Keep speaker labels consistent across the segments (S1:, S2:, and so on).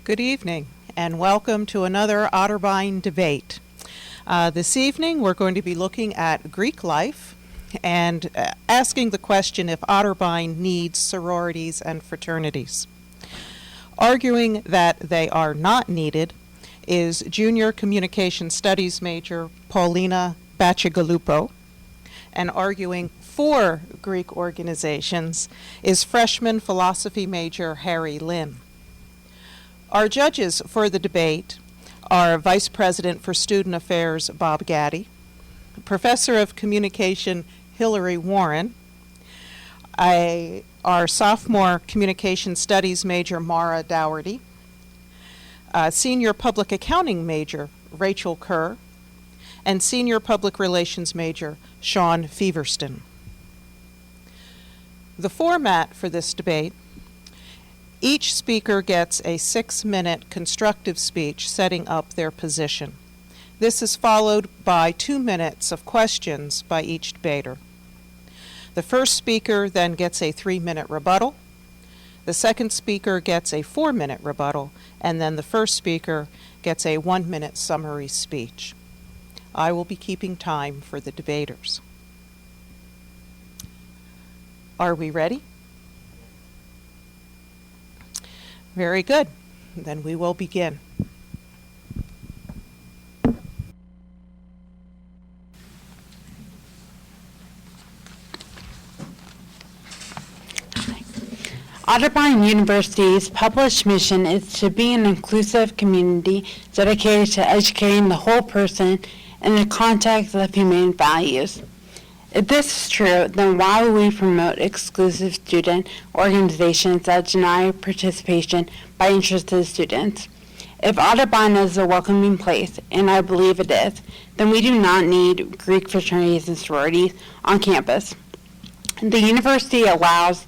S1: Good evening, and welcome to another Otterbein debate. This evening, we're going to be looking at Greek life and asking the question if Otterbein needs sororities and fraternities. Arguing that they are not needed is Junior Communication Studies major Paulina Bacigalupo, and arguing for Greek organizations is freshman philosophy major Harry Lin. Our judges for the debate are Vice President for Student Affairs Bob Gaddy, Professor of Communication Hillary Warren, our sophomore Communication Studies major Mara Dougherty, Senior Public Accounting major Rachel Kerr, and Senior Public Relations major Sean Feverston. The format for this debate: each speaker gets a 6-minute constructive speech setting up their position. This is followed by 2 minutes of questions by each debater. The first speaker then gets a 3-minute rebuttal. The second speaker gets a 4-minute rebuttal, and then the first speaker gets a 1-minute summary speech. I will be keeping time for the debaters. Are we ready? Very good. Then we will begin.
S2: Otterbein University's published mission is to be an inclusive community dedicated to educating the whole person in the context of humane values. If this is true, then why would we promote exclusive student organizations that deny participation by interested students? If Otterbein is a welcoming place, and I believe it is, then we do not need Greek fraternities and sororities on campus. The university allows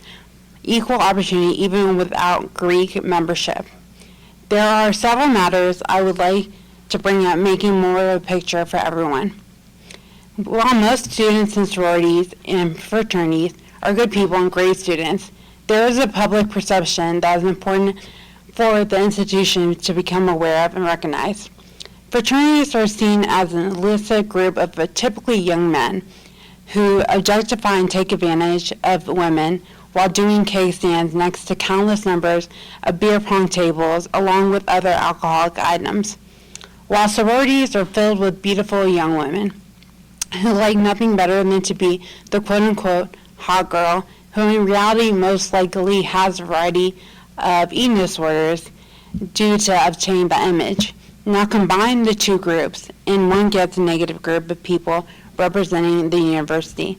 S2: equal opportunity even without Greek membership. There are several matters I would like to bring up, making more of a picture for everyone. While most students in sororities and fraternities are good people and great students, there is a public perception that is important for the institution to become aware of and recognize. Fraternities are seen as an illicit group of typically young men who objectify and take advantage of women while doing cake stands next to countless numbers of beer pong tables along with other alcoholic items, while sororities are filled with beautiful young women who like nothing better than to be the quote-unquote hot girl, who in reality most likely has a variety of eating disorders due to obtain the image. Now combine the two groups, and one gets a negative group of people representing the university.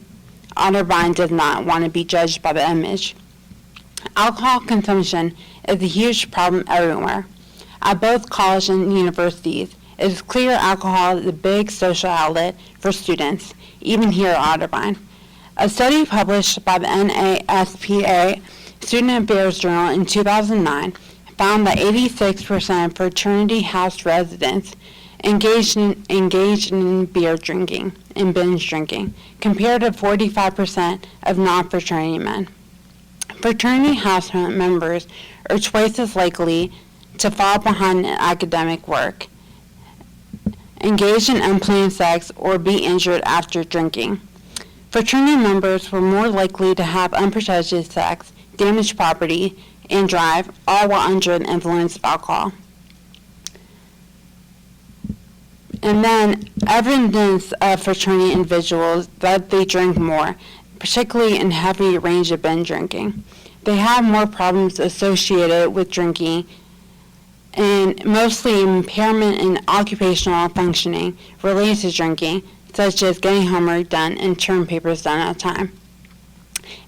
S2: Otterbein does not want to be judged by the image. Alcohol consumption is a huge problem everywhere. At both college and universities, it is clear alcohol is a big social outlet for students, even here at Otterbein. A study published by the NASPA Student Affairs Journal in 2009 found that 86% of fraternity house residents engaged in beer drinking and binge drinking, compared to 45% of non-fraternity men. Fraternity house members are twice as likely to fall behind in academic work, engage in unplanned sex, or be injured after drinking. Fraternity members were more likely to have unprotected sex, damage property, and drive, all while under the influence of alcohol. And then evidence of fraternity individuals that they drink more, particularly in heavy range of binge drinking. They have more problems associated with drinking, and mostly impairment in occupational functioning related to drinking, such as getting homework done and term papers done on time.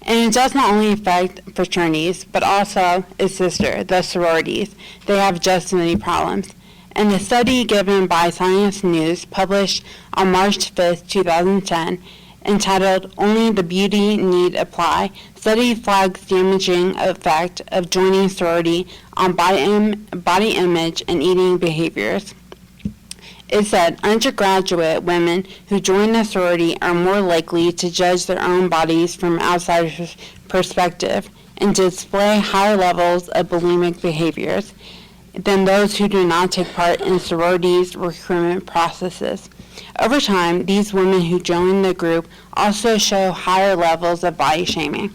S2: And it does not only affect fraternities, but also its sister, the sororities. They have just as many problems. In a study given by Science News, published on March 5, 2010, entitled Only the Beauty Need Apply, study flags damaging effect of joining sorority on body image and eating behaviors. It said undergraduate women who join a sorority are more likely to judge their own bodies from outside perspective and display higher levels of bulimic behaviors. than those who do not take part in sororities' recruitment processes. Over time, these women who join the group also show higher levels of body shaming.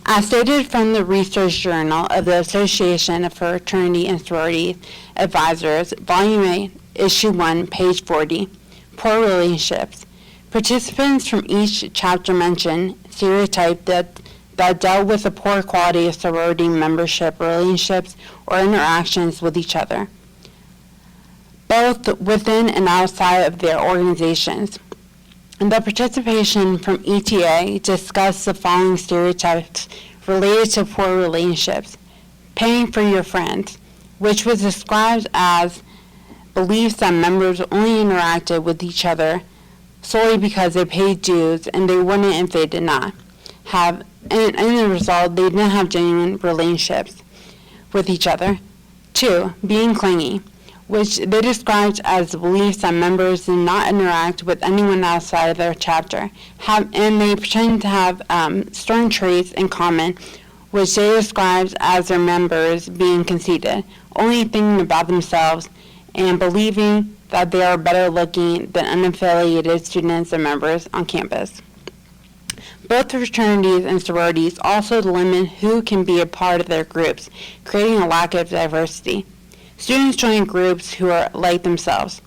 S2: As stated from the Research Journal of the Association of Fraternity and Sorority Advisors, Volume 8, Issue 1, page 40, Poor Relationships. Participants from each chapter mention stereotypes that dealt with the poor quality of sorority membership relationships or interactions with each other, both within and outside of their organizations. And the participation from ETA discussed the following stereotypes related to poor relationships. Paying for your friends, which was described as beliefs that members only interacted with each other solely because they paid dues and they wouldn't if they did not have, and as a result, they didn't have genuine relationships with each other. 2, being clingy, which they described as the beliefs that members did not interact with anyone outside of their chapter, and they pretend to have certain traits in common, which they described as their members being conceited, only thinking about themselves, and believing that they are better looking than unaffiliated students and members on campus. Both fraternities and sororities also limit who can be a part of their groups, creating a lack of diversity. Students join groups who are like themselves.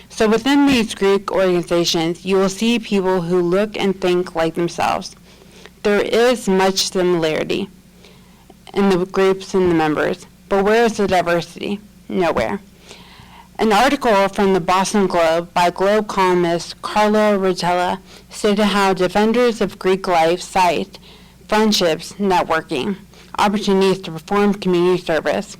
S2: So within these Greek organizations, you will see people who look and think like themselves. There is much similarity in the groups and the members, but where is the diversity? Nowhere. An article from the Boston Globe by Globe columnist Carlo Rotella stated how defenders of Greek life cite friendships, networking, opportunities to perform community service,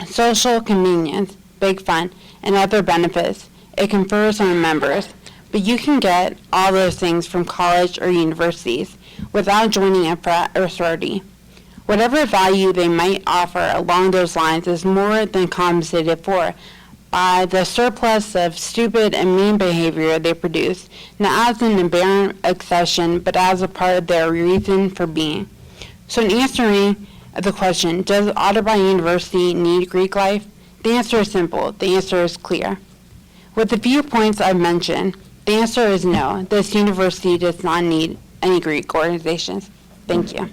S2: social convenience, big fun, and other benefits it confers on members, but you can get all those things from college or universities without joining a frat or sorority. Whatever value they might offer along those lines is more than compensated for by the surplus of stupid and mean behavior they produce, not as an aberrant accession, but as a part of their reason for being. So in answering the question, does Otterbein University need Greek life? The answer is simple. The answer is clear. With the few points I've mentioned, the answer is no. This university does not need any Greek organizations. Thank you.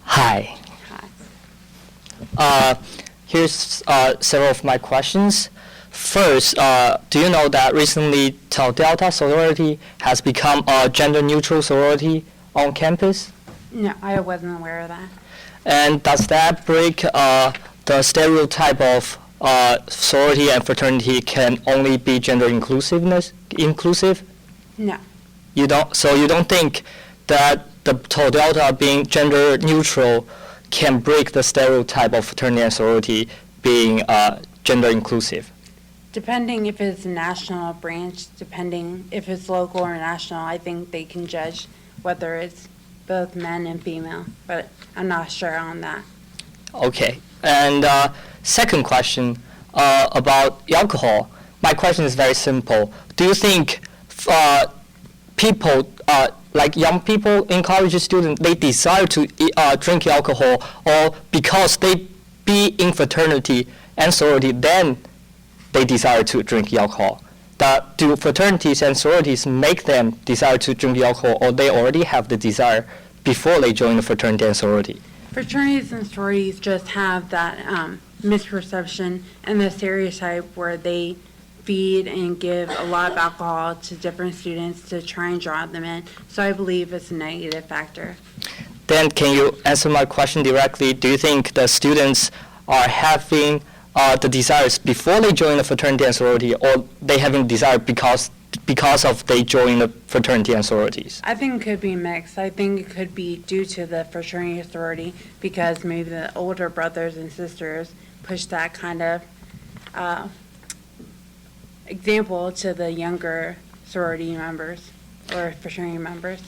S3: Hi. Here's several of my questions. First, do you know that recently Tau Delta sorority has become a gender-neutral sorority on campus?
S2: No, I wasn't aware of that.
S3: And does that break the stereotype of sorority and fraternity can only be gender inclusive?
S2: No.
S3: You don't. So you don't think that the Tau Delta being gender neutral can break the stereotype of fraternity and sorority being gender inclusive?
S2: Depending if it's a national branch, depending if it's local or national, I think they can judge whether it's both men and female, but I'm not sure on that.
S3: Okay. And second question about alcohol. My question is very simple. Do you think people, like young people in college students, they desire to drink alcohol, or because they be in fraternity and sorority, then they desire to drink alcohol? Do fraternities and sororities make them desire to drink alcohol, or they already have the desire before they join the fraternity and sorority?
S2: Fraternities and sororities just have that misperception and the stereotype where they feed and give a lot of alcohol to different students to try and draw them in. So I believe it's a negative factor.
S3: Then can you answer my question directly? Do you think the students are having the desires before they join the fraternity and sorority, or they having desire because of they join the fraternity and sororities?
S2: I think it could be mixed. I think it could be due to the fraternity and sorority because maybe the older brothers and sisters push that kind of example to the younger sorority members or fraternity members.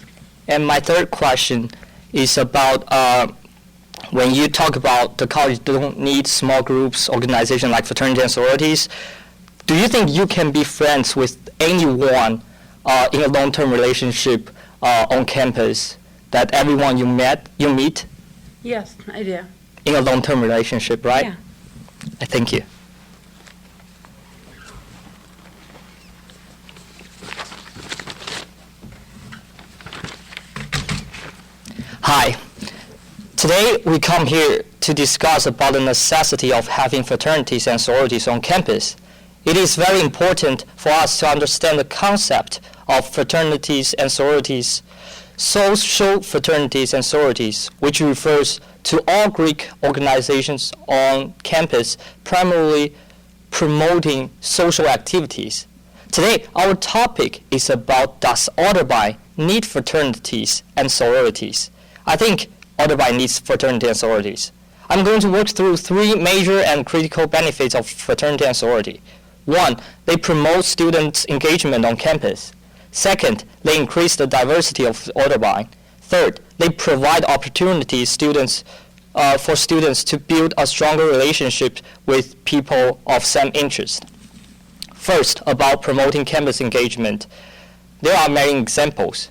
S3: And my third question is about when you talk about the college don't need small groups, organization like fraternity and sororities, do you think you can be friends with anyone in a long-term relationship on campus, that everyone you meet
S2: Yes, I do.
S3: in a long-term relationship, right?
S2: Yeah.
S3: Thank you. Hi. Today we come here to discuss about the necessity of having fraternities and sororities on campus. It is very important for us to understand the concept of fraternities and sororities. Social fraternities and sororities, which refers to all Greek organizations on campus, primarily promoting social activities. Today, our topic is about does Otterbein need fraternities and sororities? I think Otterbein needs fraternity and sororities. I'm going to work through three major and critical benefits of fraternity and sorority. One, they promote students' engagement on campus. Second, they increase the diversity of Otterbein. Third, they provide opportunities for students to build a stronger relationship with people of same interest. First, about promoting campus engagement. There are many examples.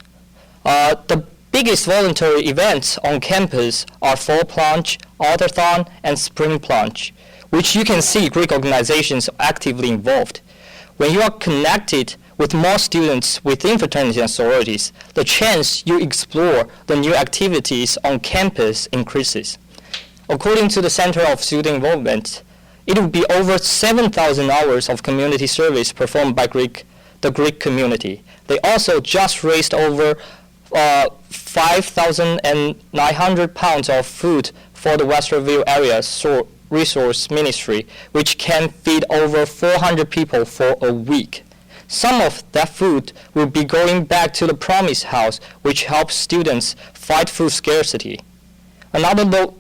S3: The biggest voluntary events on campus are Fall Plunge, Otterthon, and Spring Plunge, which you can see Greek organizations actively involved. When you are connected with more students within fraternities and sororities, the chance you explore the new activities on campus increases. According to the Center of Student Involvement, it will be over 7,000 hours of community service performed by the Greek community. They also just raised over 5,900 pounds of food for the Westerville area resource ministry, which can feed over 400 people for a week. Some of that food will be going back to the Promise House, which helps students fight food scarcity. Another note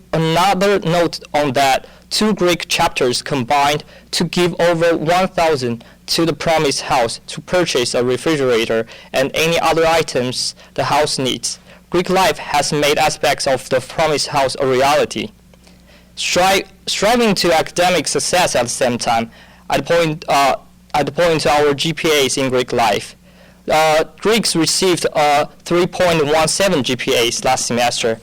S3: on that, 2 Greek chapters combined to give over 1,000 to the Promise House to purchase a refrigerator and any other items the house needs. Greek life has made aspects of the Promise House a reality. Striving to academic success at the same time, I'd point to our GPAs in Greek life. Greeks received 3.17 GPAs last semester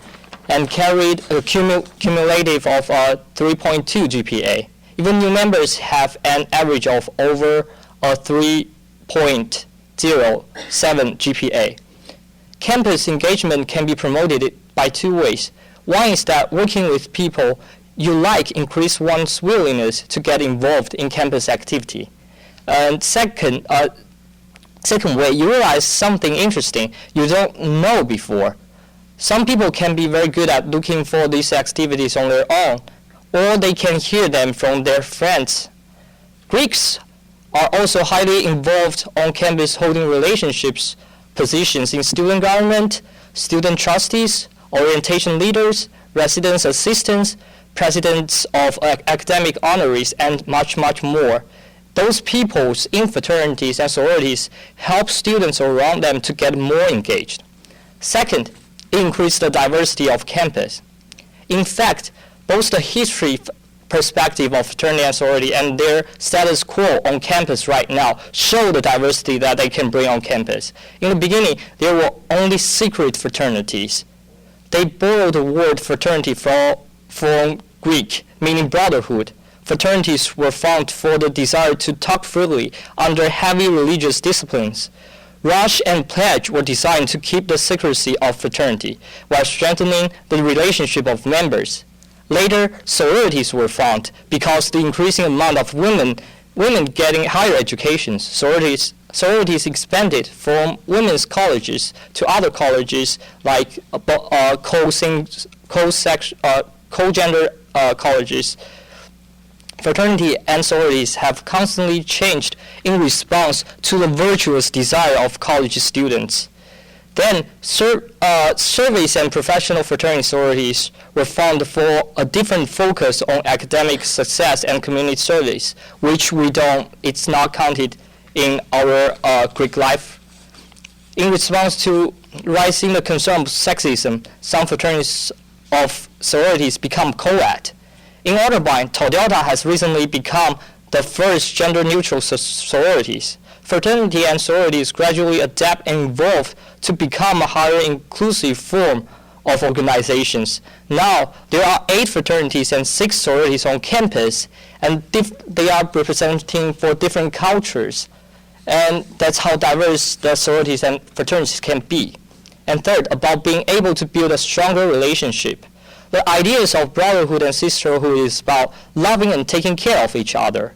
S3: and carried a cumulative of 3.2 GPA. Even new members have an average of over a 3.07 GPA. Campus engagement can be promoted by 2 ways. One is that working with people you like increase one's willingness to get involved in campus activity. And second way, you realize something interesting you don't know before. Some people can be very good at looking for these activities on their own, or they can hear them from their friends. Greeks are also highly involved on campus, holding relationships, positions in student government, student trustees, orientation leaders, residence assistants, presidents of academic honorees, and much, much more. Those people in fraternities and sororities help students around them to get more engaged. Second, increase the diversity of campus. In fact, both the history perspective of fraternity and sorority and their status quo on campus right now show the diversity that they can bring on campus. In the beginning, there were only secret fraternities. They borrowed the word fraternity from Greek, meaning brotherhood. Fraternities were found for the desire to talk freely under heavy religious disciplines. Rush and pledge were designed to keep the secrecy of fraternity while strengthening the relationship of members. Later, sororities were found because the increasing amount of women getting higher educations. Sororities expanded from women's colleges to other colleges like co-gender colleges. Fraternity and sororities have constantly changed in response to the virtuous desire of college students. Then, surveys and professional fraternity sororities were found for a different focus on academic success and community service, which it's not counted in our Greek life. In response to rising the concern of sexism, some fraternities of sororities become co-ed. In Otterbein, Tau Delta has recently become the first gender-neutral sororities. Fraternity and sororities gradually adapt and evolve to become a higher inclusive form of organizations. Now, there are 8 fraternities and 6 sororities on campus, and they are representing for different cultures. And that's how diverse the sororities and fraternities can be. And third, about being able to build a stronger relationship. The ideas of brotherhood and sisterhood is about loving and taking care of each other.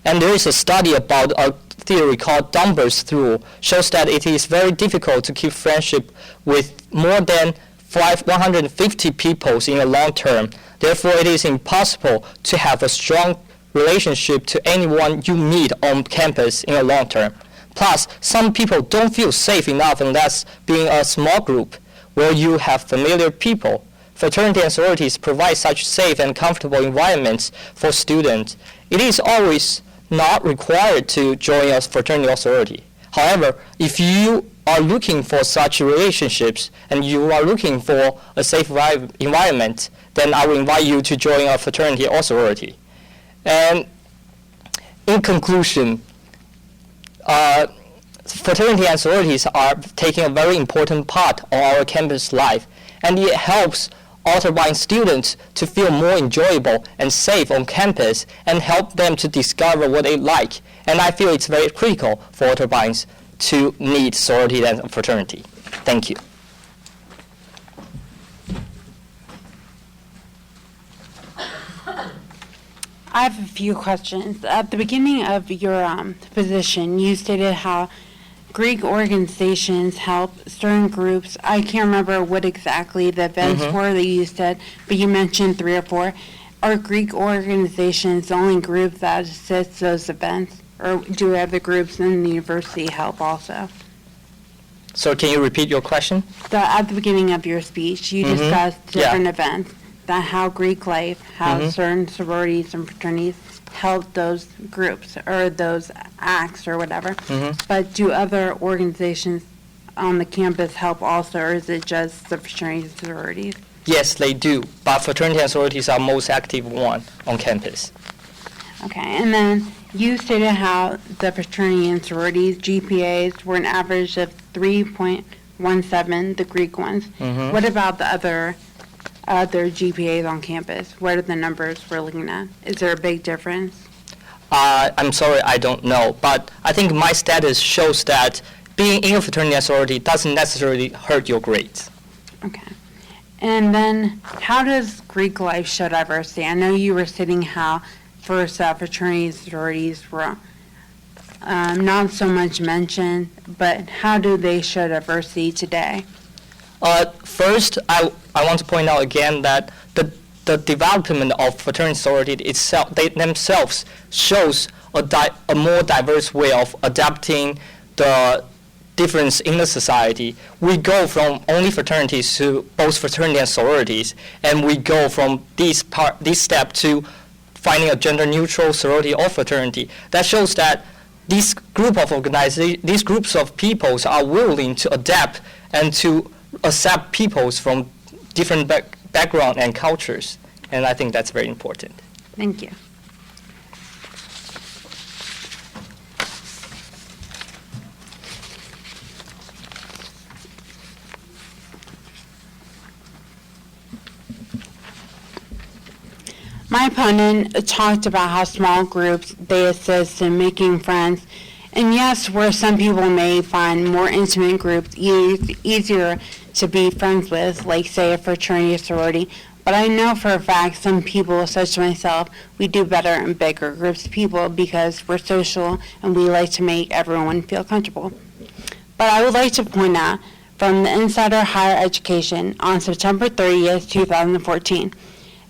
S3: And there is a study about a theory called Dunbar's rule, shows that it is very difficult to keep friendship with more than 150 people in the long term. Therefore, it is impossible to have a strong relationship to anyone you meet on campus in the long term. Plus, some people don't feel safe enough unless being a small group where you have familiar people. Fraternity and sororities provide such safe and comfortable environments for students. It is always not required to join a fraternity or sorority. However, if you are looking for such relationships and you are looking for a safe environment, then I will invite you to join a fraternity or sorority. And in conclusion, fraternity and sororities are taking a very important part of our campus life, and it helps Otterbein students to feel more enjoyable and safe on campus and help them to discover what they like. And I feel it's very critical for Otterbeins to need sorority and fraternity. Thank you.
S2: I have a few questions. At the beginning of your position, you stated how Greek organizations help certain groups. I can't remember what exactly the events were that you said, but you mentioned 3 or 4. Are Greek organizations the only group that assists those events, or do other groups in the university help also?
S3: So can you repeat your question?
S2: At the beginning of your speech, you discussed different events, that how Greek life, how certain sororities and fraternities help those groups or those acts or whatever. But do other organizations on the campus help also, or is it just the fraternities and sororities?
S3: Yes, they do, but fraternity and sororities are most active one on campus.
S2: Okay, and then you stated how the fraternity and sororities GPAs were an average of 3.17, the Greek ones. What about the other GPAs on campus? What are the numbers we're looking at? Is there a big difference?
S3: I'm sorry, I don't know, but I think my status shows that being in a fraternity and sorority doesn't necessarily hurt your grades.
S2: Okay. And then how does Greek life show diversity? I know you were stating how first fraternities and sororities were not so much mentioned, but how do they show diversity today?
S3: First, I want to point out again that the development of fraternity sorority itself, they themselves shows a more diverse way of adapting the difference in the society. We go from only fraternities to both fraternity and sororities, and we go from this step to finding a gender-neutral sorority or fraternity. That shows that these groups of peoples are willing to adapt and to accept peoples from different background and cultures, and I think that's very important.
S2: Thank you. My opponent talked about how small groups, they assist in making friends. And yes, where some people may find more intimate groups easier to be friends with, like say a fraternity or sorority, but I know for a fact some people, such as myself, we do better in bigger groups of people because we're social and we like to make everyone feel comfortable. But I would like to point out from the Insider Higher Education on September 30th, 2014,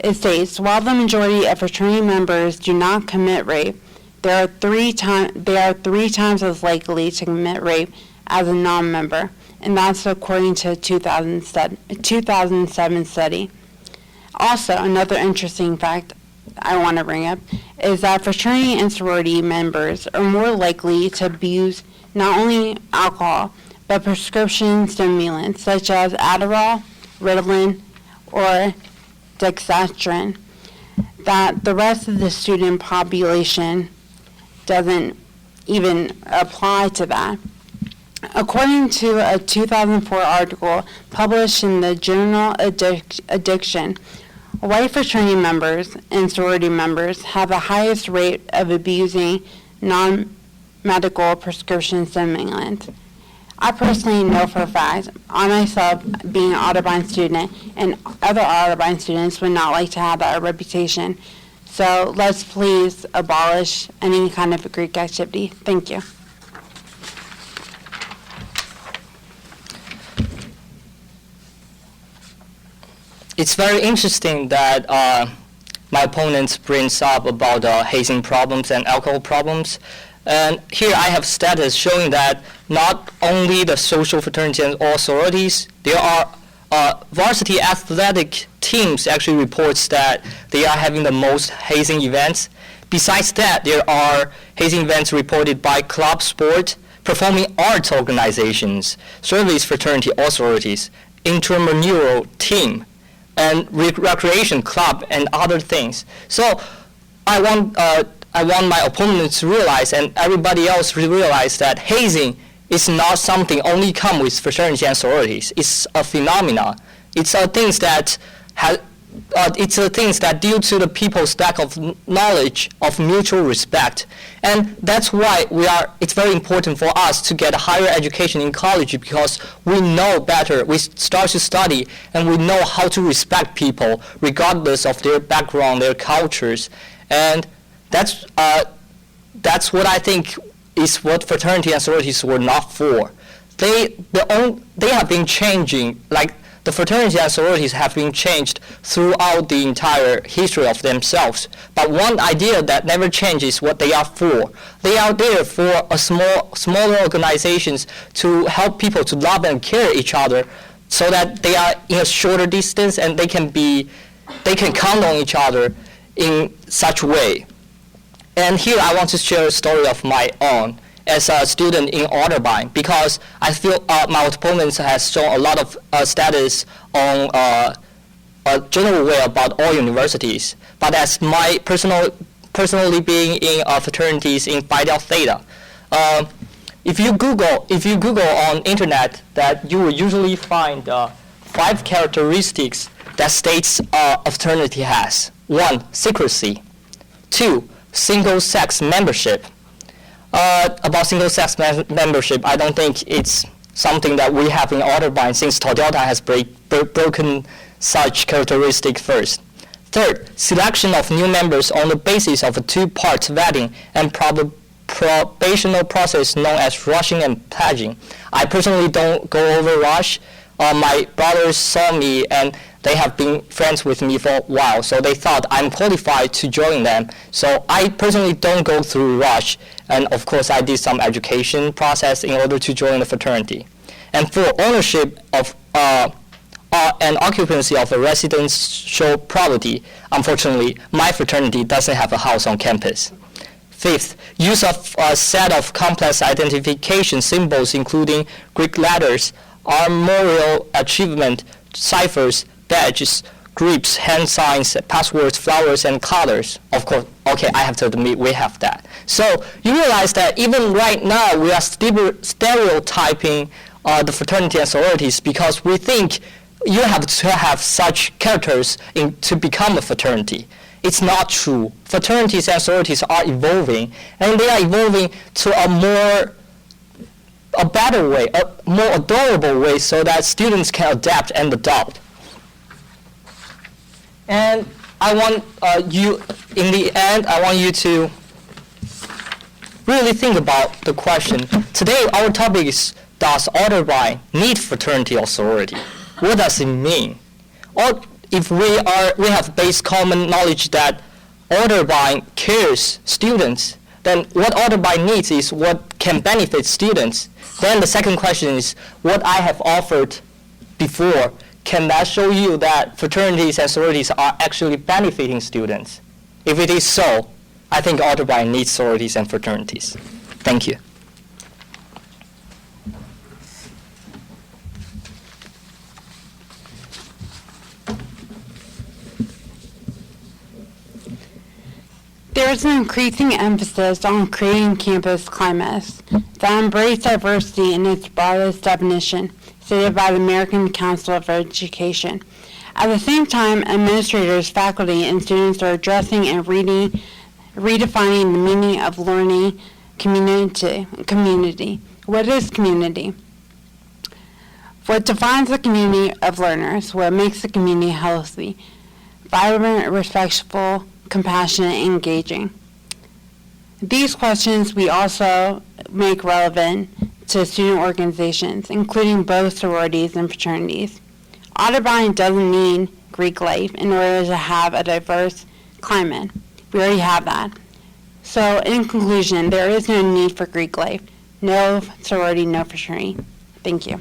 S2: it states, while the majority of fraternity members do not commit rape, they are three times as likely to commit rape as a non-member, and that's according to a 2007 study. Also, another interesting fact I want to bring up is that fraternity and sorority members are more likely to abuse not only alcohol, but prescription stimulants such as Adderall, Ritalin, or dextran, that the rest of the student population doesn't even apply to that. According to a 2004 article published in the journal Addiction, white fraternity members and sorority members have the highest rate of abusing non-medical prescription stimulants. I personally know for a fact, I myself, being an Otterbein student, and other Otterbein students would not like to have that reputation. So let's please abolish any kind of Greek activity. Thank you.
S3: It's very interesting that my opponent brings up about hazing problems and alcohol problems. And here I have status showing that not only the social fraternity and all sororities, there are varsity athletic teams actually reports that they are having the most hazing events. Besides that, there are hazing events reported by club sport, performing arts organizations, service fraternity or sororities, intramural team, and recreation club and other things. So I want my opponents to realize and everybody else to realize that hazing is not something only come with fraternity and sororities. It's a phenomena. It's a things that due to the people's lack of knowledge of mutual respect, and that's why it's very important for us to get a higher education in college, because we know better. We start to study and we know how to respect people regardless of their background, their cultures, and that's what I think is what fraternity and sororities were not for. They have been changing, like the fraternity and sororities have been changed throughout the entire history of themselves. But one idea that never changes what they are for. They are there for a smaller organizations to help people to love and care each other, so that they are in a shorter distance and they can count on each other in such a way. And here I want to share a story of my own as a student in Otterbein, because I feel my opponents has shown a lot of status on a general way about all universities. But as my personally being in fraternities in Phi Delta Theta, if you Google on internet, that you will usually find 5 characteristics that states a fraternity has. 1, secrecy. 2, single-sex membership. About single-sex membership, I don't think it's something that we have in Otterbein, since Tau Delta has broken such characteristic first. 3rd, selection of new members on the basis of a 2-part vetting and probational process known as rushing and pledging. I personally don't go over rush. My brothers saw me and they have been friends with me for a while, so they thought I'm qualified to join them. So I personally don't go through rush, and of course I did some education process in order to join the fraternity. And for ownership of and occupancy of a residential property, unfortunately, my fraternity doesn't have a house on campus. 5th, use of a set of complex identification symbols, including Greek letters, armorial achievement, ciphers, badges, grips, hand signs, passwords, flowers, and colors. Of course, okay, I have to admit we have that. So you realize that even right now we are stereotyping the fraternity and sororities, because we think you have to have such characters to become a fraternity. It's not true. Fraternities and sororities are evolving, and they are evolving to a better way, a more adorable way, so that students can adapt and adopt. And I want in the end, I want you to really think about the question. Today, our topic is, does Otterbein need fraternity or sorority? What does it mean? Or if we have base common knowledge that Otterbein cares students, then what Otterbein needs is what can benefit students. Then the second question is, what I have offered before, can that show you that fraternities and sororities are actually benefiting students? If it is so, I think Otterbein needs sororities and fraternities. Thank you.
S2: is an increasing emphasis on creating campus climates that embrace diversity in its broadest definition, stated by the American Council of Education. At the same time, administrators, faculty, and students are addressing and redefining the meaning of learning community. What is community? What defines the community of learners? What makes the community healthy, vibrant, respectful, compassionate, and engaging? These questions we also make relevant to student organizations, including both sororities and fraternities. Otterbein doesn't need Greek life in order to have a diverse climate. We already have that. So in conclusion, there is no need for Greek life. No sorority, no fraternity. Thank you.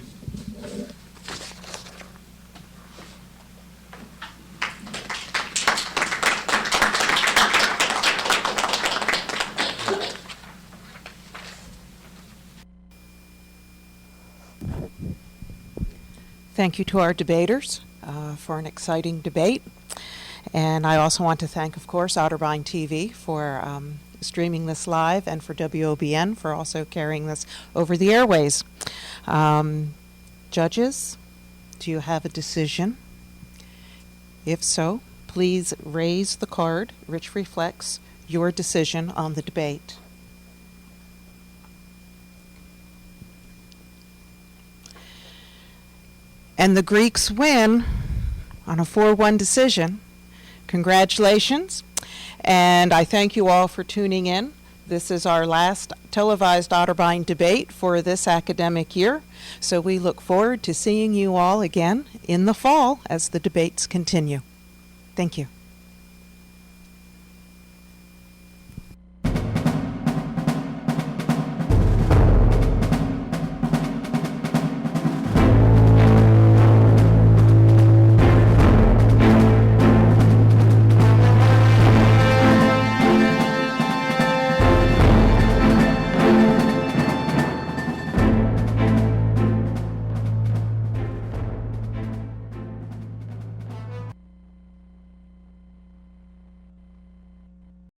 S1: Thank you to our debaters for an exciting debate. And I also want to thank, of course, Otterbein TV for streaming this live, and for WOBN for also carrying this over the airways. Judges, do you have a decision? If so, please raise the card which reflects your decision on the debate. And the Greeks win on a 4-1 decision. Congratulations. And I thank you all for tuning in. This is our last televised Otterbein debate for this academic year. So we look forward to seeing you all again in the fall as the debates continue. Thank you.